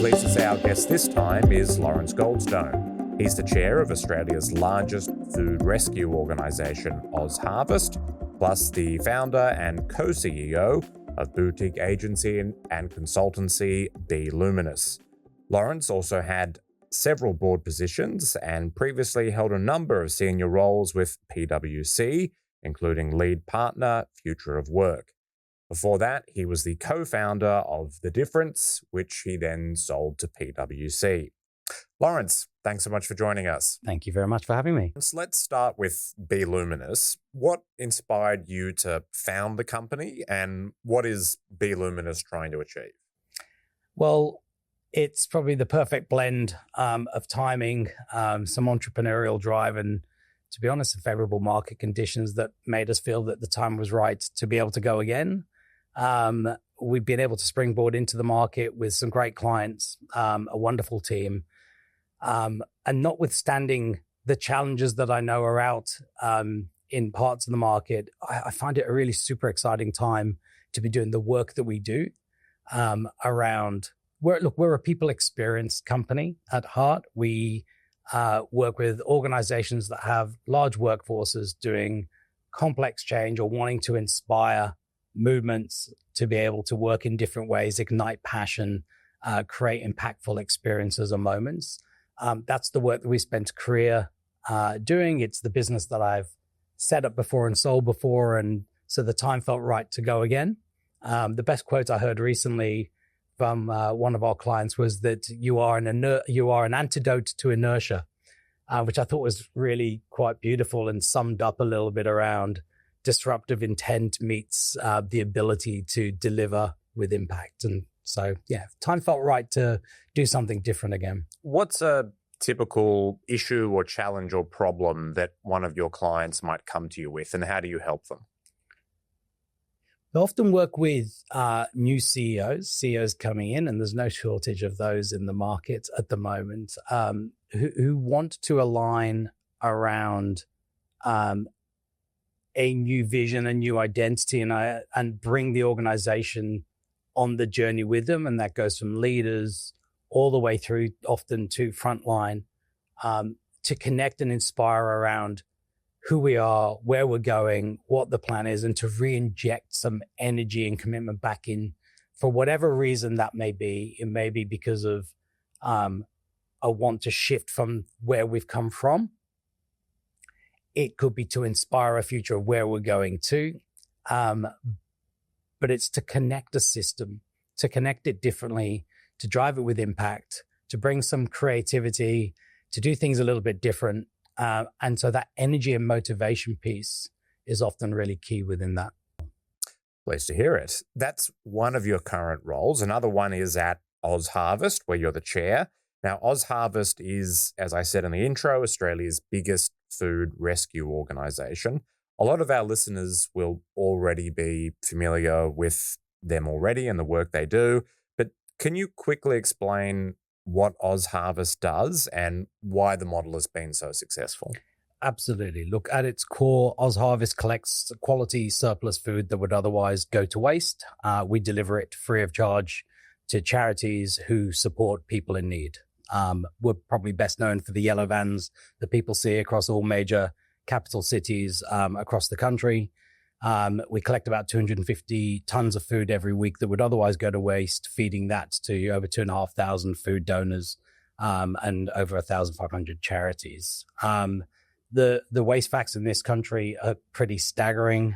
pleased to say our guest this time is Lawrence Goldstone. He's the chair of Australia's largest food rescue organisation, OzHarvest, plus the founder and co-CEO of boutique agency and consultancy Be Luminous. Lawrence also had several board positions and previously held a number of senior roles with PwC, including lead partner, Future of Work. Before that, he was the co-founder of The Difference, which he then sold to PwC. Lawrence, thanks so much for joining us. Thank you very much for having me. So let's start with Be Luminous. What inspired you to found the company, and what is Be Luminous trying to achieve? Well, it's probably the perfect blend of timing, some entrepreneurial drive, and to be honest, favorable market conditions that made us feel that the time was right to be able to go again. We've been able to springboard into the market with some great clients, a wonderful team, and notwithstanding the challenges that I know are out in parts of the market, I find it a really super exciting time to be doing the work that we do around. We're a people experience company at heart. We work with organizations that have large workforces doing complex change or wanting to inspire movements to be able to work in different ways, ignite passion, create impactful experiences or moments. That's the work that we spent a career doing. It's the business that I've set up before and sold before, and so the time felt right to go again. The best quote I heard recently from one of our clients was that you are an antidote to inertia, which I thought was really quite beautiful and summed up a little bit around disruptive intent meets the ability to deliver with impact. And so, yeah, time felt right to do something different again. What's a typical issue or challenge or problem that one of your clients might come to you with, and how do you help them? I often work with new CEOs coming in, and there's no shortage of those in the market at the moment, who want to align around a new vision, a new identity, and bring the organization on the journey with them. And that goes from leaders all the way through often to frontline, to connect and inspire around who we are, where we're going, what the plan is, and to re-inject some energy and commitment back in for whatever reason that may be. It may be because of a want to shift from where we've come from. It could be to inspire a future of where we're going to. But it's to connect a system, to connect it differently, to drive it with impact, to bring some creativity, to do things a little bit different. And so that energy and motivation piece is often really key within that. Pleased to hear it. That's one of your current roles. Another one is at OzHarvest, where you're the chair. Now, OzHarvest is, as I said in the intro, Australia's biggest food rescue organisation. A lot of our listeners will already be familiar with them already and the work they do. But can you quickly explain what OzHarvest does and why the model has been so successful? Absolutely. Look, at its core, OzHarvest collects quality surplus food that would otherwise go to waste. We deliver it free of charge to charities who support people in need. We're probably best known for the yellow vans that people see across all major capital cities across the country. We collect about 250 tons of food every week that would otherwise go to waste, feeding that to over 2,500 food donors and over 1,500 charities. The waste facts in this country are pretty staggering,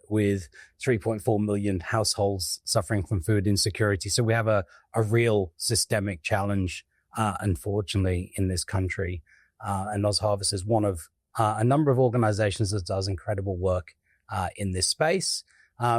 with 3.4 million households suffering from food insecurity. So we have a real systemic challenge, unfortunately, in this country. And OzHarvest is one of a number of organizations that does incredible work in this space.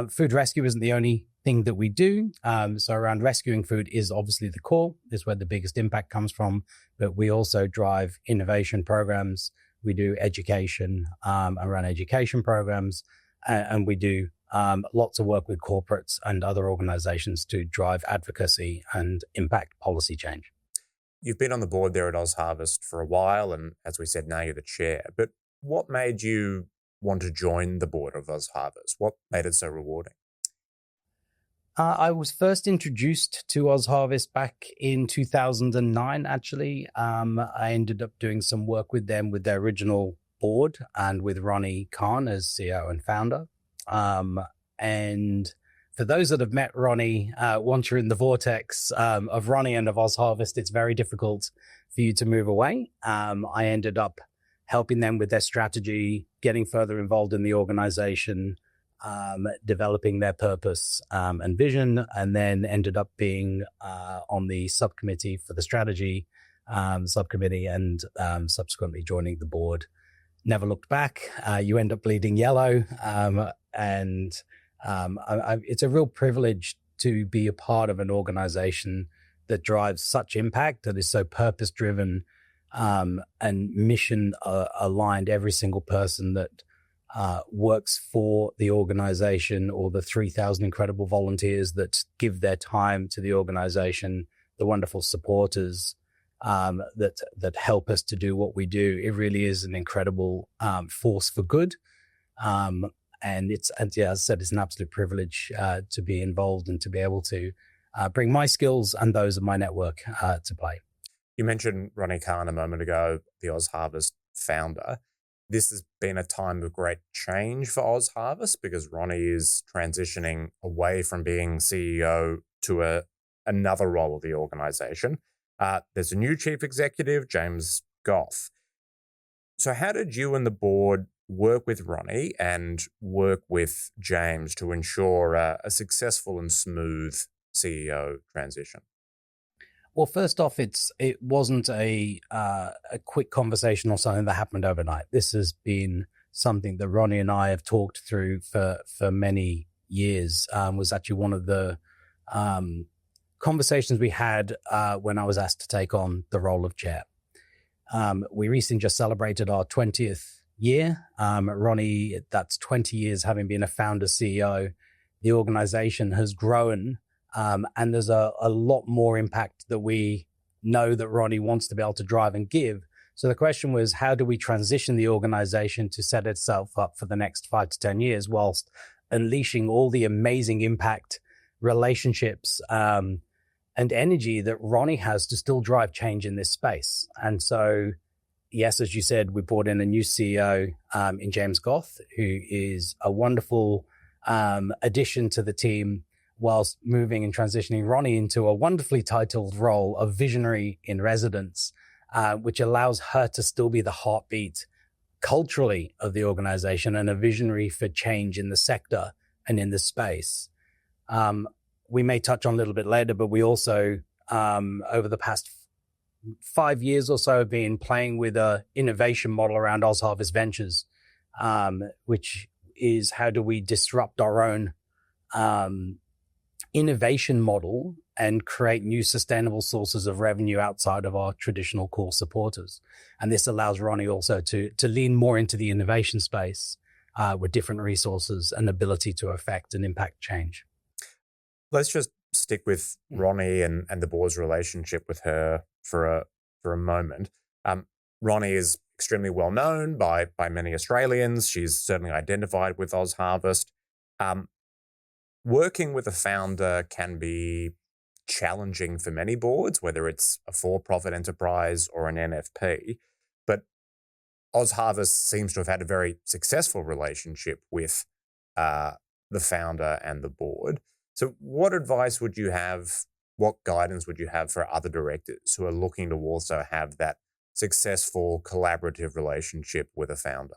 Food rescue isn't the only thing that we do. So around rescuing food is obviously the core. This is where the biggest impact comes from. But we also drive innovation programs. We do education around education programs. And we do lots of work with corporates and other organizations to drive advocacy and impact policy change. You've been on the board there at OzHarvest for a while, and as we said, now you're the chair. But what made you want to join the board of OzHarvest? What made it so rewarding? I was first introduced to OzHarvest back in 2009, actually. I ended up doing some work with them with their original board and with Ronnie Khan as CEO and founder. And for those that have met Ronnie, once you're in the vortex of Ronnie and of OzHarvest, it's very difficult for you to move away. I ended up helping them with their strategy, getting further involved in the organization, developing their purpose and vision, and then ended up being on the subcommittee for the strategy subcommittee and subsequently joining the board. Never looked back. You end up bleeding yellow. It's a real privilege to be a part of an organization that drives such impact, that is so purpose-driven and mission aligned. Every single person that works for the organization, or the 3,000 incredible volunteers that give their time to the organization, the wonderful supporters that help us to do what we do. It really is an incredible force for good. And as I said, it's an absolute privilege to be involved and to be able to bring my skills and those of my network to play. You mentioned Ronnie Khan a moment ago, the OzHarvest founder. This has been a time of great change for OzHarvest because Ronnie is transitioning away from being CEO to another role of the organization. There's a new chief executive, James Goff. So how did you and the board work with Ronnie and work with James to ensure a successful and smooth CEO transition? Well, first off, it wasn't a quick conversation or something that happened overnight. This has been something that Ronnie and I have talked through for many years. Was actually one of the conversations we had when I was asked to take on the role of chair. We recently just celebrated our 20th year. Ronnie, that's 20 years having been a founder CEO. The organization has grown. And there's a lot more impact that we know that Ronnie wants to be able to drive and give. So the question was, how do we transition the organization to set itself up for the next 5 to 10 years whilst unleashing all the amazing impact, relationships, and energy that Ronnie has to still drive change in this space? And so, yes, as you said, we brought in a new CEO in James Goff, who is a wonderful addition to the team, whilst moving and transitioning Ronnie into a wonderfully titled role of visionary in residence, which allows her to still be the heartbeat culturally of the organization and a visionary for change in the sector and in the space. We may touch on a little bit later, but we also, over the past 5 years or so, have been playing with an innovation model around OzHarvest Ventures, which is how do we disrupt our own innovation model and create new sustainable sources of revenue outside of our traditional core supporters. And this allows Ronnie also to lean more into the innovation space with different resources and ability to affect and impact change. Let's just stick with Ronnie and the board's relationship with her for a moment. Ronnie is extremely well known by many Australians. She's certainly identified with OzHarvest. Working with a founder can be challenging for many boards, whether it's a for-profit enterprise or an NFP. But OzHarvest seems to have had a very successful relationship with the founder and the board. So what advice would you have, what guidance would you have for other directors who are looking to also have that successful collaborative relationship with a founder?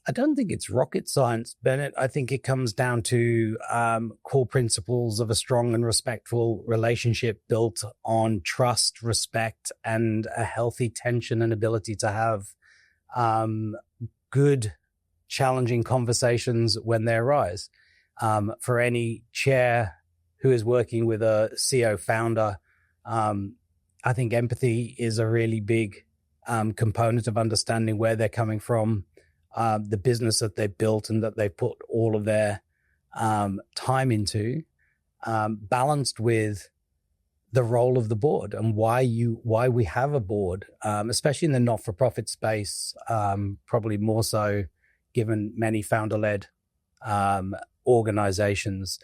I don't think it's rocket science, Bennett. I think it comes down to core principles of a strong and respectful relationship built on trust, respect, and a healthy tension and ability to have good, challenging conversations when they arise. For any chair who is working with a CEO founder, I think empathy is a really big component of understanding where they're coming from, the business that they've built and that they've put all of their time into, balanced with the role of the board and why we have a board, especially in the not-for-profit space, probably more so given many founder-led organizations.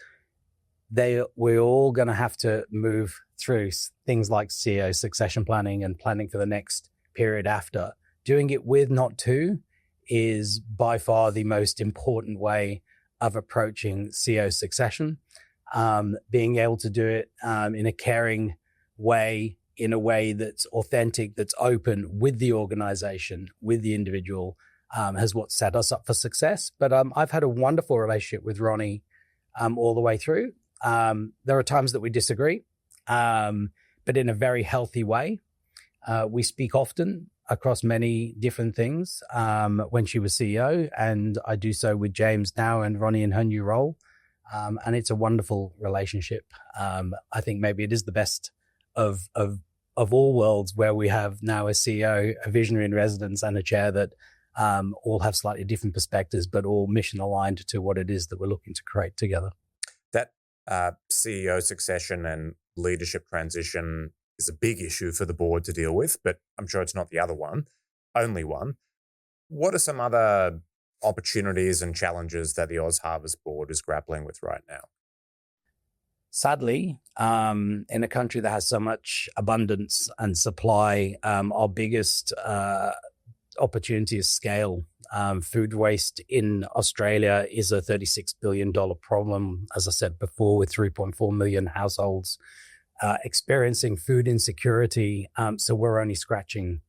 we're all going to have to move through things like CEO succession planning and planning for the next period after. Doing it with, not to, is by far the most important way of approaching CEO succession. Being able to do it in a caring way, in a way that's authentic, that's open with the organization, with the individual, has what set us up for success. But I've had a wonderful relationship with Ronnie all the way through. There are times that we disagree, but in a very healthy way. We speak often across many different things when she was CEO, and I do so with James now and Ronnie in her new role. And it's a wonderful relationship. I think maybe it is the best of all worlds, where we have now a CEO, a visionary in residence, and a chair that all have slightly different perspectives, but all mission aligned to what it is that we're looking to create together. That CEO succession and leadership transition is a big issue for the board to deal with, but I'm sure it's not the only one. What are some other opportunities and challenges that the OzHarvest board is grappling with right now? Sadly, in a country that has so much abundance and supply, our biggest opportunity is scale. Food waste in Australia is a $36 billion problem, as I said before, with 3.4 million households experiencing food insecurity. So we're only scratching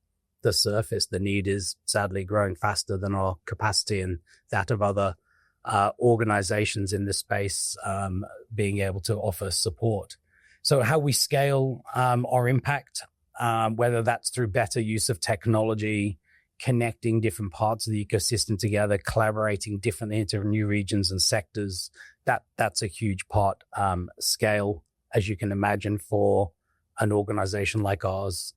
the surface. The need is sadly growing faster than our capacity and that of other organizations in this space being able to offer support. So how we scale our impact, whether that's through better use of technology, connecting different parts of the ecosystem together, collaborating differently into new regions and sectors, that's a huge part. Scale, as you can imagine, for an organization like ours,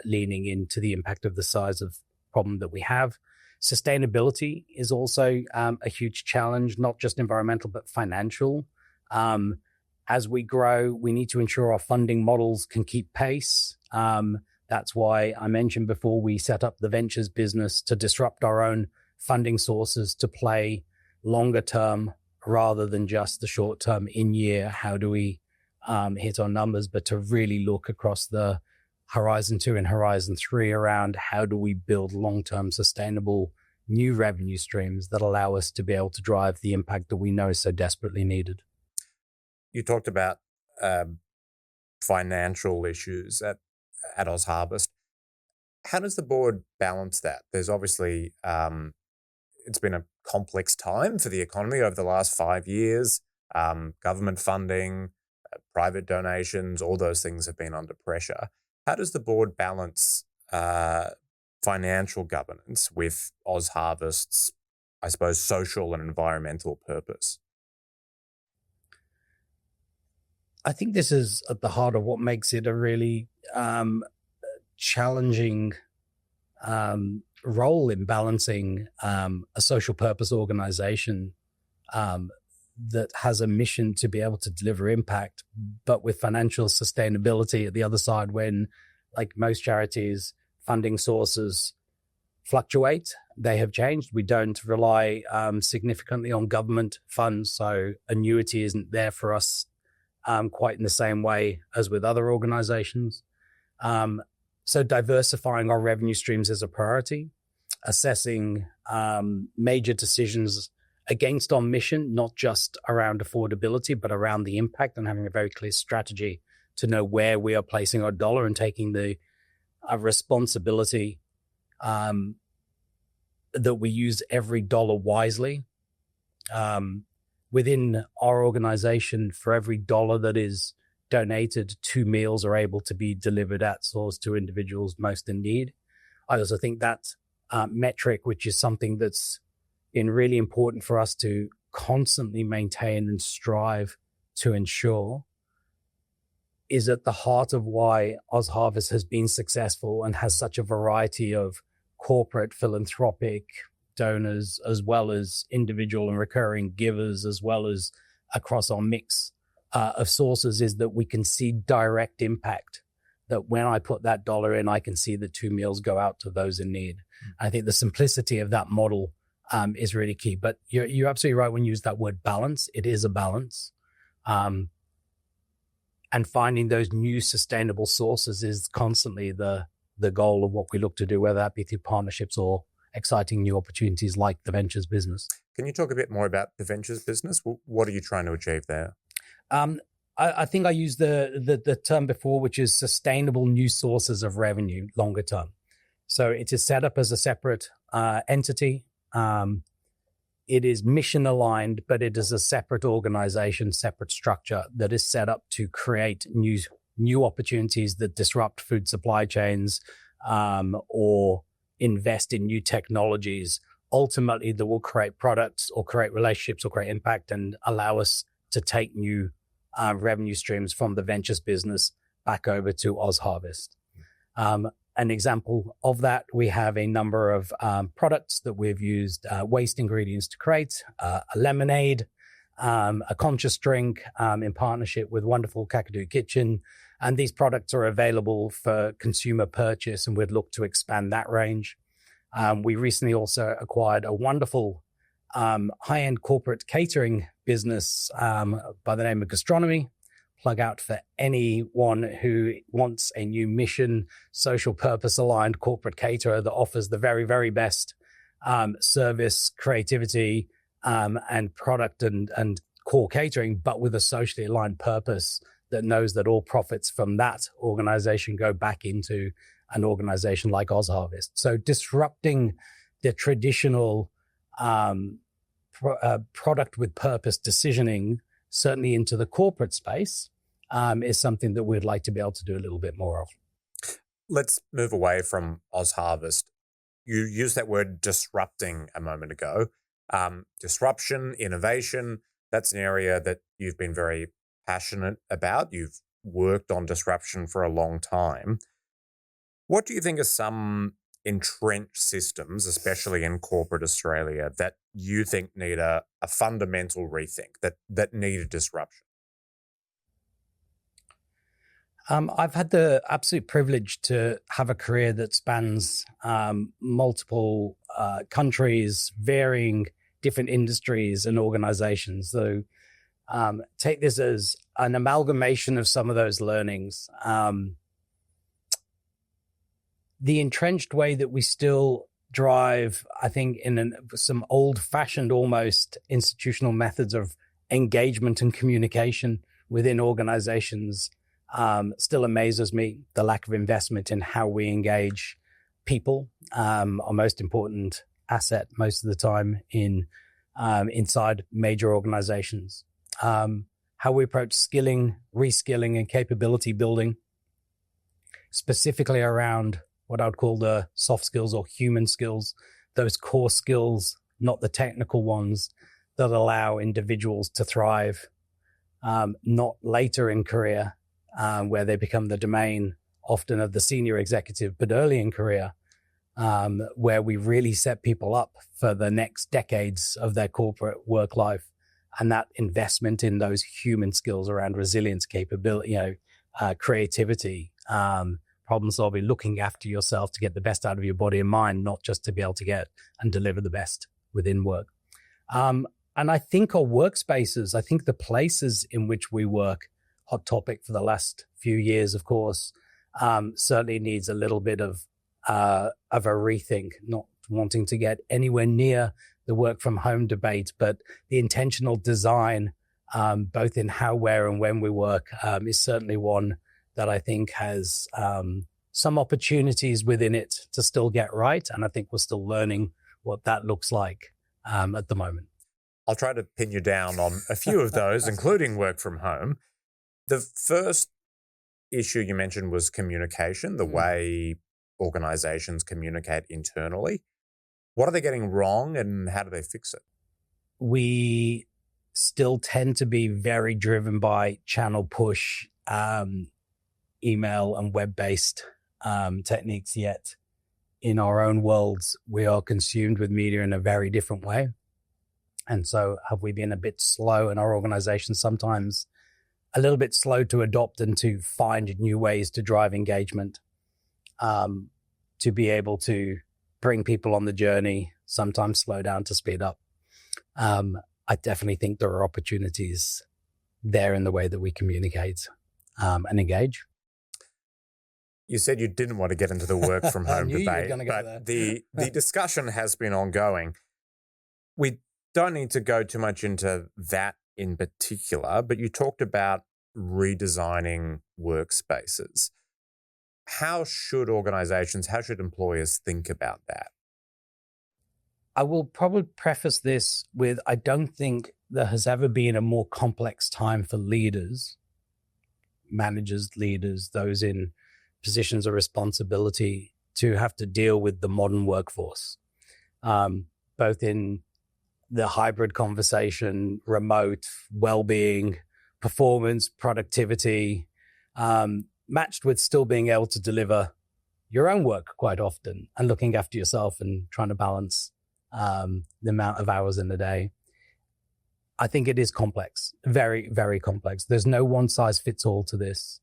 leaning into the impact of the size of problem that we have. Sustainability is also a huge challenge, not just environmental, but financial. As we grow, we need to ensure our funding models can keep pace. That's why I mentioned before we set up the ventures business to disrupt our own funding sources, to play longer term rather than just the short term in year. How do we hit our numbers, but to really look across the Horizon 2 and Horizon 3 around how do we build long-term sustainable new revenue streams that allow us to be able to drive the impact that we know is so desperately needed. You talked about financial issues at OzHarvest. How does the board balance that? There's obviously, it's been a complex time for the economy over the last 5 years. Government funding, private donations, all those things have been under pressure. How does the board balance financial governance with OzHarvest's, I suppose, social and environmental purpose? I think this is at the heart of what makes it a really challenging role in balancing a social purpose organization that has a mission to be able to deliver impact, but with financial sustainability at the other side, when, like most charities, funding sources fluctuate. They have changed. We don't rely significantly on government funds, so annuity isn't there for us quite in the same way as with other organizations. So diversifying our revenue streams is a priority. Assessing major decisions against our mission, not just around affordability, but around the impact, and having a very clear strategy to know where we are placing our dollar and taking the responsibility that we use every dollar wisely. Within our organization, for every dollar that is donated, 2 meals are able to be delivered at source to individuals most in need. I also think that metric, which is something that's been really important for us to constantly maintain and strive to ensure, is at the heart of why OzHarvest has been successful and has such a variety of corporate philanthropic donors, as well as individual and recurring givers, as well as across our mix of sources, is that we can see direct impact. That when I put that dollar in, I can see the 2 meals go out to those in need. I think the simplicity of that model is really key. But you're absolutely right when you use that word balance. It is a balance. And finding those new sustainable sources is constantly the goal of what we look to do, whether that be through partnerships or exciting new opportunities like the ventures business. Can you talk a bit more about the ventures business? What are you trying to achieve there? I think I used the term before, which is sustainable new sources of revenue longer term. So it is set up as a separate entity. It is mission aligned, but it is a separate organization, separate structure that is set up to create new opportunities that disrupt food supply chains or invest in new technologies, ultimately that will create products or create relationships or create impact and allow us to take new revenue streams from the ventures business back over to OzHarvest. An example of that, we have a number of products that we've used waste ingredients to create, a lemonade, a conscious drink in partnership with wonderful Kakadu Kitchen. And these products are available for consumer purchase, and we'd look to expand that range. We recently also acquired a wonderful high-end corporate catering business by the name of Gastronomy. Plug out for anyone who wants a new mission, social purpose aligned corporate caterer that offers the very, very best service, creativity, and product and core catering, but with a socially aligned purpose that knows that all profits from that organization go back into an organization like OzHarvest. So disrupting the traditional product with purpose decisioning, certainly into the corporate space, is something that we'd like to be able to do a little bit more of. Let's move away from OzHarvest. You used that word disrupting a moment ago. Disruption, innovation, that's an area that you've been very passionate about. You've worked on disruption for a long time. What do you think are some entrenched systems, especially in corporate Australia, that you think need a fundamental rethink, that need a disruption? I've had the absolute privilege to have a career that spans multiple countries, varying different industries and organizations. So take this as an amalgamation of some of those learnings. The entrenched way that we still drive, I think, in some old-fashioned, almost institutional methods of engagement and communication within organizations still amazes me. The lack of investment in how we engage people, our most important asset most of the time inside major organizations. How we approach skilling, reskilling, and capability building, specifically around what I would call the soft skills or human skills, those core skills, not the technical ones, that allow individuals to thrive, not later in career, where they become the domain often of the senior executive, but early in career, where we really set people up for the next decades of their corporate work life. And that investment in those human skills around resilience, capability, creativity, problem solving, looking after yourself to get the best out of your body and mind, not just to be able to get and deliver the best within work. And I think our workspaces, I think the places in which we work, hot topic for the last few years, of course, certainly needs a little bit of a rethink, not wanting to get anywhere near the work from home debate, but the intentional design, both in how, where, and when we work, is certainly one that I think has some opportunities within it to still get right. And I think we're still learning what that looks like at the moment. I'll try to pin you down on a few of those, including work from home. The first issue you mentioned was communication, the way organizations communicate internally. What are they getting wrong and how do they fix it? We still tend to be very driven by channel push, email and web-based techniques, yet in our own worlds, we are consumed with media in a very different way. And so have we been a bit slow in our organization, sometimes a little bit slow to adopt and to find new ways to drive engagement, to be able to bring people on the journey, sometimes slow down to speed up. I definitely think there are opportunities there in the way that we communicate. and engage. You said you didn't want to get into the work from home debate, but the discussion has been ongoing. We don't need to go too much into that in particular, but you talked about redesigning workspaces. How should organizations, how should employers think about that? I will probably preface this with, I don't think there has ever been a more complex time for leaders, managers, leaders, those in positions of responsibility to have to deal with the modern workforce, both in the hybrid conversation, remote, well-being, performance, productivity, matched with still being able to deliver your own work quite often and looking after yourself and trying to balance the amount of hours in the day. I think it is complex, very, very complex. There's no one size fits all to this.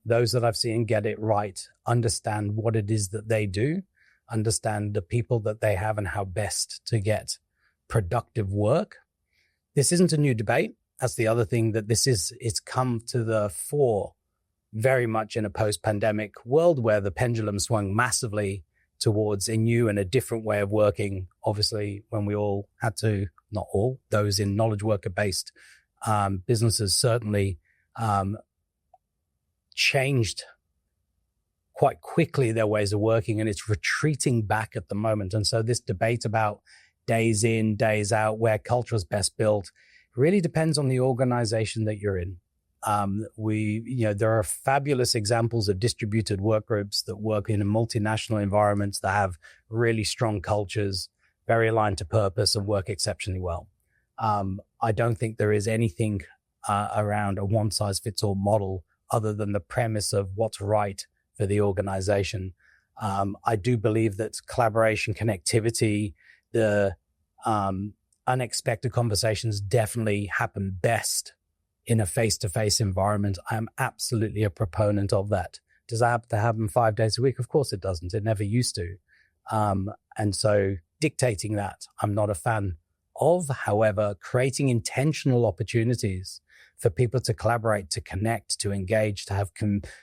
Those that I've seen get it right, understand what it is that they do, understand the people that they have and how best to get productive work. This isn't a new debate. That's the other thing, that it's come to the fore very much in a post-pandemic world where the pendulum swung massively towards a new and a different way of working. Obviously, when we all had to, not all, those in knowledge worker-based businesses certainly changed quite quickly their ways of working, and it's retreating back at the moment. And so this debate about days in, days out, where culture is best built, really depends on the organization that you're in. There are fabulous examples of distributed work groups that work in multinational environments that have really strong cultures, very aligned to purpose, and work exceptionally well. I don't think there is anything around a one-size-fits-all model other than the premise of what's right for the organization. I do believe that collaboration, connectivity, the unexpected conversations definitely happen best in a face-to-face environment. I'm absolutely a proponent of that. Does that have to happen 5 days a week? Of course it doesn't. It never used to. And so dictating that, I'm not a fan of. However, creating intentional opportunities for people to collaborate, to connect, to engage, to have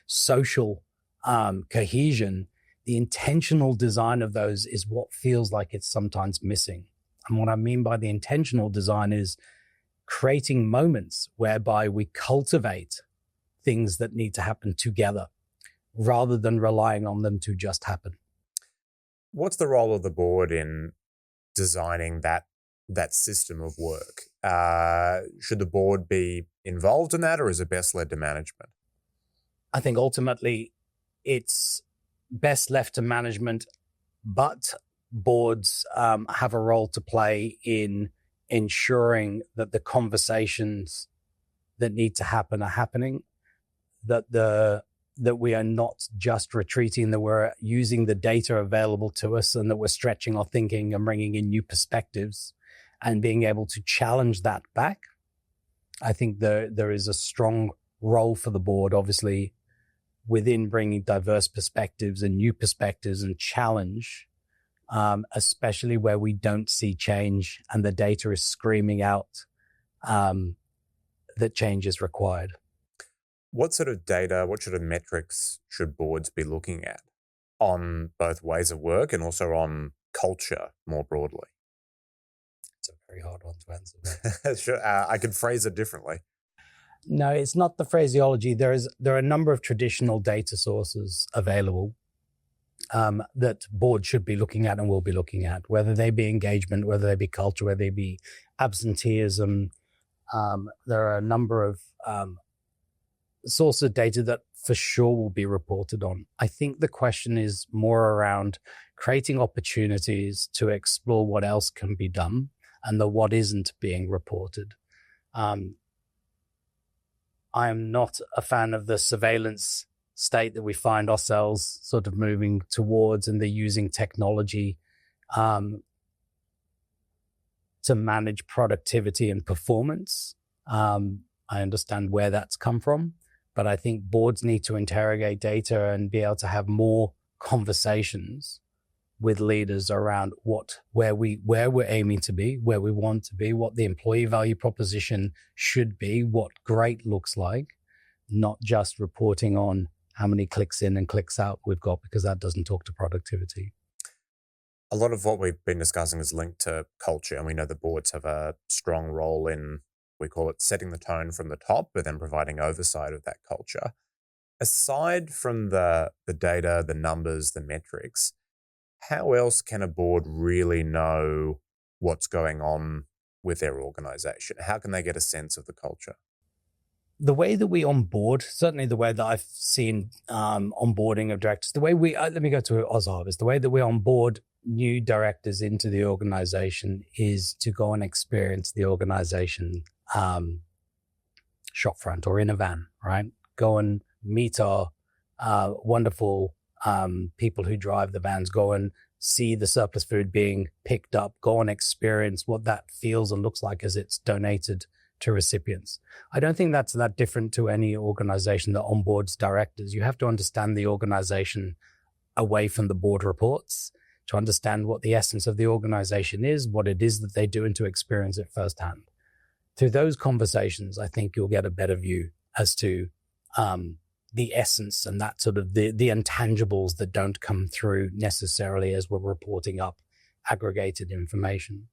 social cohesion, the intentional design of those is what feels like it's sometimes missing. And what I mean by the intentional design is creating moments whereby we cultivate things that need to happen together rather than relying on them to just happen. What's the role of the board in designing that system of work? Should the board be involved in that, or is it best led to management? I think ultimately it's best left to management, but boards have a role to play in ensuring that the conversations that need to happen are happening, that we are not just retreating, that we're using the data available to us, and that we're stretching our thinking and bringing in new perspectives and being able to challenge that back. I think there is a strong role for the board, obviously, within bringing diverse perspectives and new perspectives and challenge, especially where we don't see change and the data is screaming out that change is required. What sort of data, what sort of metrics should boards be looking at on both ways of work and also on culture more broadly? It's a very hard one to answer. Sure, I could phrase it differently. No, it's not the phraseology. There are a number of traditional data sources available that boards should be looking at and will be looking at, whether they be engagement, whether they be culture, whether they be absenteeism. There are a number of sources of data that for sure will be reported on. I think the question is more around creating opportunities to explore what else can be done and what isn't being reported. I am not a fan of the surveillance state that we find ourselves sort of moving towards, and the using technology to manage productivity and performance. I understand where that's come from, but I think boards need to interrogate data and be able to have more conversations with leaders around where we're aiming to be, where we want to be, what the employee value proposition should be, what great looks like, not just reporting on how many clicks in and clicks out we've got, because that doesn't talk to productivity. A lot of what we've been discussing is linked to culture, and we know the boards have a strong role in, we call it setting the tone from the top, but then providing oversight of that culture. Aside from the data, the numbers, the metrics, how else can a board really know what's going on with their organization? How can they get a sense of the culture? The way that we onboard, certainly the way that I've seen onboarding of directors, the way we, let me go to OzHarvest, the way that we onboard new directors into the organization is to go and experience the organization shop front or in a van, right? Go and meet our wonderful people who drive the vans, go and see the surplus food being picked up, go and experience what that feels and looks like as it's donated to recipients. I don't think that's that different to any organization that onboards directors. You have to understand the organization away from the board reports to understand what the essence of the organization is, what it is that they do, and to experience it firsthand. Through those conversations, I think you'll get a better view as to the essence and that sort of the intangibles that don't come through necessarily as we're reporting up aggregated information.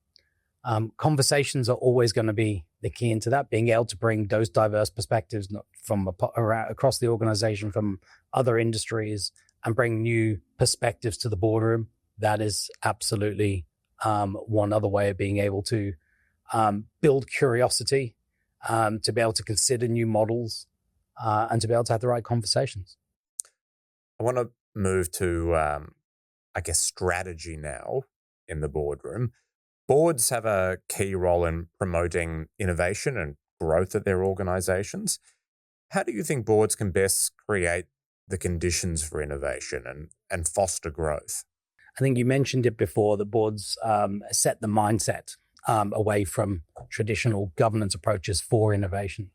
Conversations are always going to be the key into that, being able to bring those diverse perspectives from across the organization, from other industries, and bring new perspectives to the boardroom. That is absolutely one other way of being able to build curiosity, to be able to consider new models, and to be able to have the right conversations. I want to move to, I guess, strategy now in the boardroom. Boards have a key role in promoting innovation and growth at their organizations. How do you think boards can best create the conditions for innovation and foster growth? I think you mentioned it before, that boards set the mindset away from traditional governance approaches for innovation.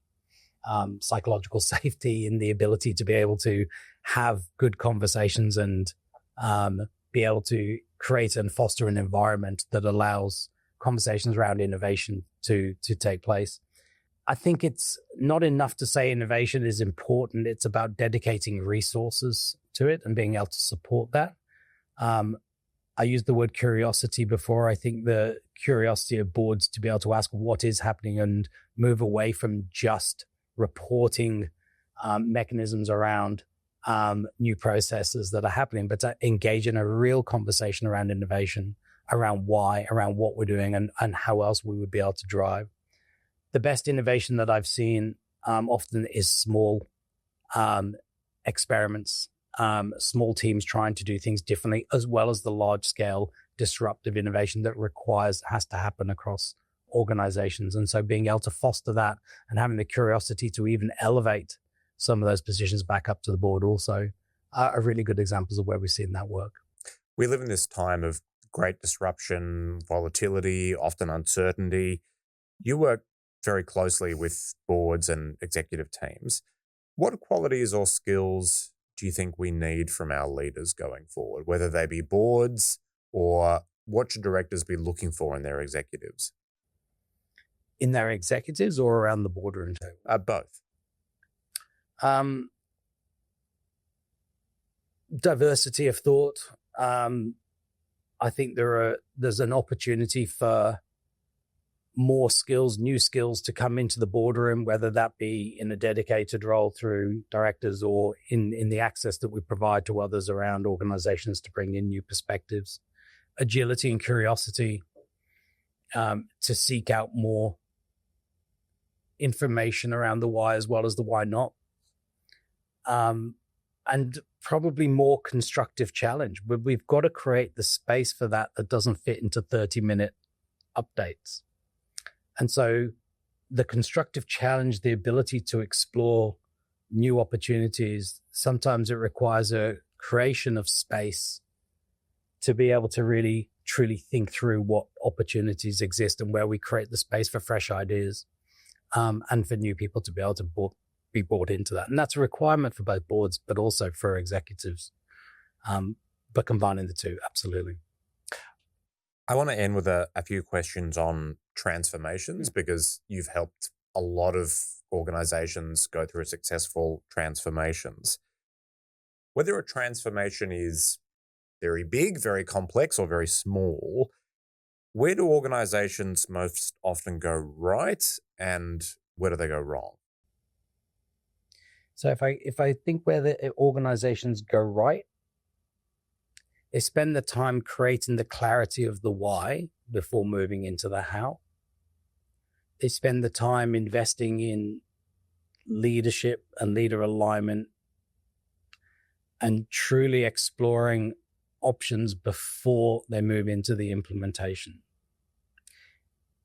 Psychological safety and the ability to be able to have good conversations and be able to create and foster an environment that allows conversations around innovation to take place. I think it's not enough to say innovation is important. It's about dedicating resources to it and being able to support that. I used the word curiosity before. I think the curiosity of boards to be able to ask what is happening and move away from just reporting mechanisms around new processes that are happening, but to engage in a real conversation around innovation, around why, around what we're doing, and how else we would be able to drive. The best innovation that I've seen often is small experiments, small teams trying to do things differently, as well as the large-scale disruptive innovation that has to happen across organizations. And so being able to foster that and having the curiosity to even elevate some of those positions back up to the board also are really good examples of where we've seen that work. We live in this time of great disruption, volatility, often uncertainty. You work very closely with boards and executive teams. What qualities or skills do you think we need from our leaders going forward, whether they be boards, or what should directors be looking for in their executives? In their executives or around the boardroom table? Both. Diversity of thought. I think there's an opportunity for more skills, new skills to come into the boardroom, whether that be in a dedicated role through directors or in the access that we provide to others around organizations to bring in new perspectives. Agility and curiosity to seek out more information around the why as well as the why not. And probably more constructive challenge. But we've got to create the space for that doesn't fit into 30-minute updates. And so the constructive challenge, the ability to explore new opportunities, sometimes it requires a creation of space to be able to really, truly think through what opportunities exist and where we create the space for fresh ideas, and for new people to be able to be brought into that. And that's a requirement for both boards, but also for executives. But combining the two, absolutely. I want to end with a few questions on transformations, because you've helped a lot of organizations go through successful transformations. Whether a transformation is very big, very complex, or very small, where do organizations most often go right and where do they go wrong? So if I think where the organizations go right, they spend the time creating the clarity of the why before moving into the how. They spend the time investing in leadership and leader alignment and truly exploring options before they move into the implementation.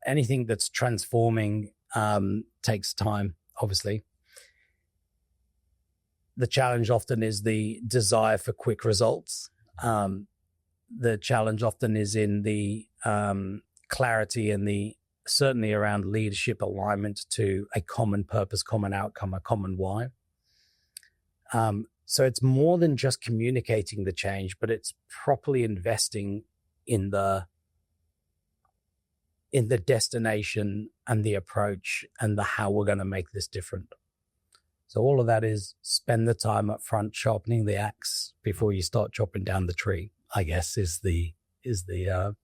Anything that's transforming takes time, obviously. The challenge often is the desire for quick results. The challenge often is in the clarity and the certainly around leadership alignment to a common purpose, common outcome, a common why. So it's more than just communicating the change, but it's properly investing in the destination and the approach and the how we're going to make this different. So all of that is spend the time up front sharpening the axe before you start chopping down the tree, I guess is the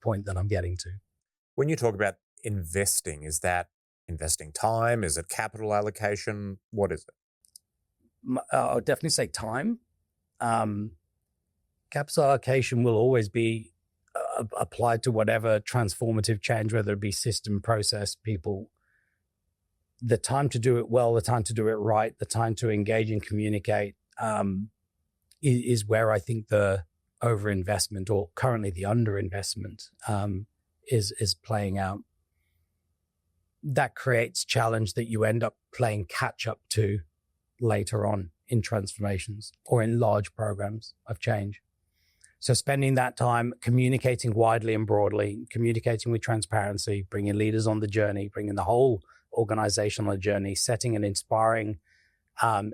point that I'm getting to. When you talk about investing, is that investing time? Is it capital allocation? What is it? I'll definitely say time. Capital allocation will always be applied to whatever transformative change, whether it be system, process, people. The time to do it well, the time to do it right, the time to engage and communicate is where I think the overinvestment or currently the underinvestment is playing out. That creates challenge that you end up playing catch up to later on in transformations or in large programs of change. So spending that time communicating widely and broadly, communicating with transparency, bringing leaders on the journey, bringing the whole organization on the journey, setting an inspiring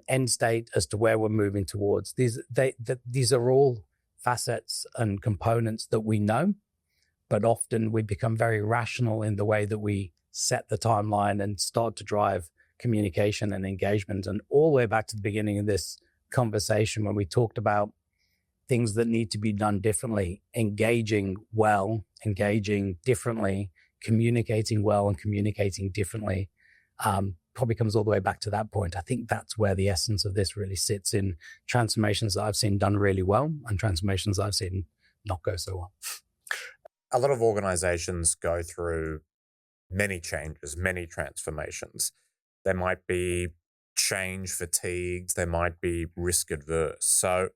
end state as to where we're moving towards. These are all facets and components that we know, but often we become very rational in the way that we set the timeline and start to drive communication and engagement. And all the way back to the beginning of this conversation when we talked about things that need to be done differently, engaging well, engaging differently, communicating well and communicating differently, probably comes all the way back to that point. I think that's where the essence of this really sits in transformations that I've seen done really well and transformations I've seen not go so well. A lot of organizations go through many changes, many transformations. They might be change fatigued, they might be risk adverse. So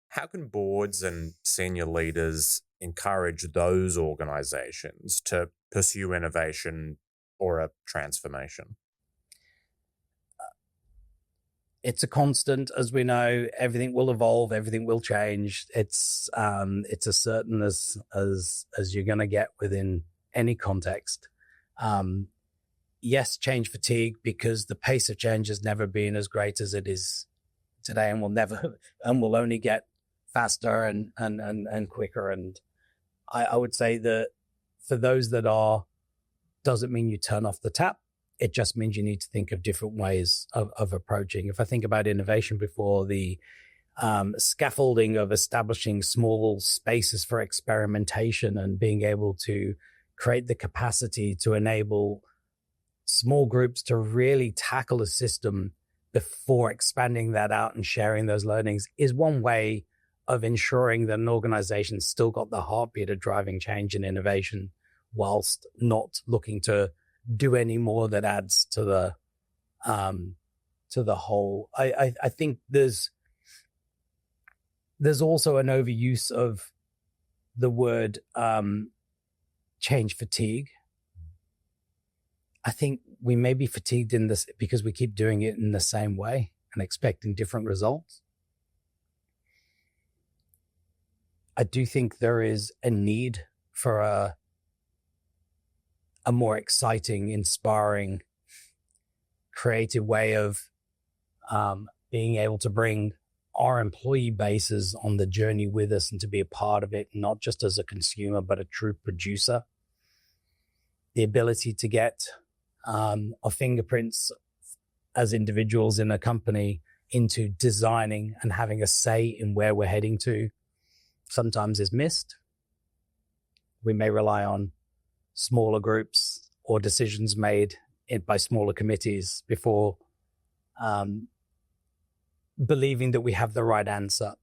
how can boards and senior leaders encourage those organizations to pursue innovation or a transformation? It's a constant, as we know. Everything will evolve, everything will change. It's as certain as you're going to get within any context. Yes, change fatigue, because the pace of change has never been as great as it is today, and will only get faster and quicker. And I would say that for those that doesn't mean you turn off the tap. It just means you need to think of different ways of approaching. If I think about innovation before, the scaffolding of establishing small spaces for experimentation and being able to create the capacity to enable small groups to really tackle a system before expanding that out and sharing those learnings is one way of ensuring that an organization's still got the heartbeat of driving change and innovation whilst not looking to do any more that adds to the whole. I think there's also an overuse of the word change fatigue. I think we may be fatigued in this because we keep doing it in the same way and expecting different results. I do think there is a need for a more exciting, inspiring, creative way of being able to bring our employee bases on the journey with us and to be a part of it, not just as a consumer, but a true producer. The ability to get our fingerprints as individuals in a company into designing and having a say in where we're heading to sometimes is missed. We may rely on smaller groups or decisions made by smaller committees before believing that we have the right answer,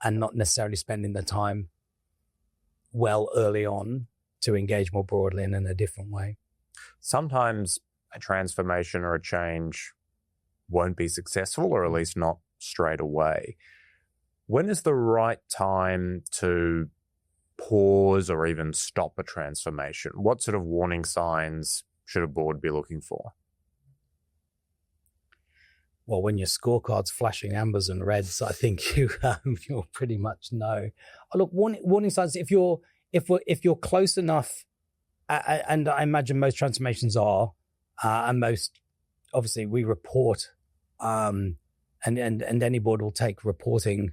and not necessarily spending the time well early on to engage more broadly and in a different way. Sometimes a transformation or a change won't be successful, or at least not straight away. When is the right time to pause or even stop a transformation? What sort of warning signs should a board be looking for? Well, when your scorecard's flashing ambers and reds, I think you'll pretty much know. Look, warning signs. If you're close enough, and I imagine most transformations are, and most obviously we report, and any board will take reporting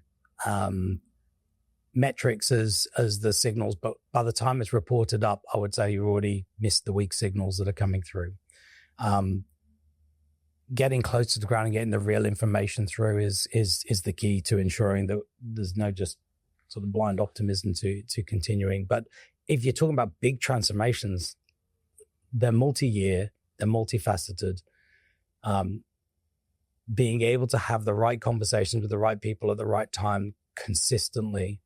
metrics as the signals. But by the time it's reported up, I would say you already missed the weak signals that are coming through. Getting close to the ground and getting the real information through is the key to ensuring that there's no just sort of blind optimism to continuing. But if you're talking about big transformations, they're multi-year, they're multifaceted. Being able to have the right conversations with the right people at the right time consistently,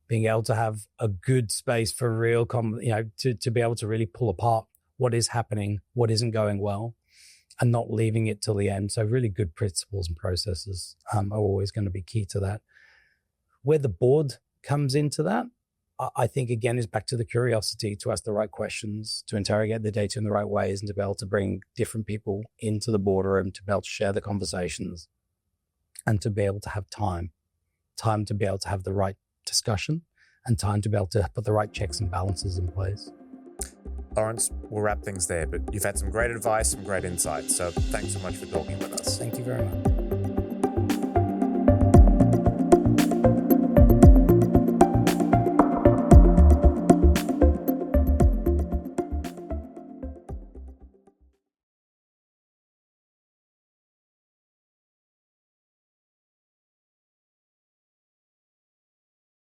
being able to have a good space for real, to be able to really pull apart what is happening, what isn't going well, and not leaving it till the end. So really good principles and processes are always going to be key to that. Where the board comes into that, I think, again, is back to the curiosity to ask the right questions, to interrogate the data in the right ways, and to be able to bring different people into the boardroom, to be able to share the conversations, and to be able to have time to be able to have the right discussion, and time to be able to put the right checks and balances in place. Lawrence, we'll wrap things there, but you've had some great advice, some great insights. So thanks so much for talking with us. Thank you very much.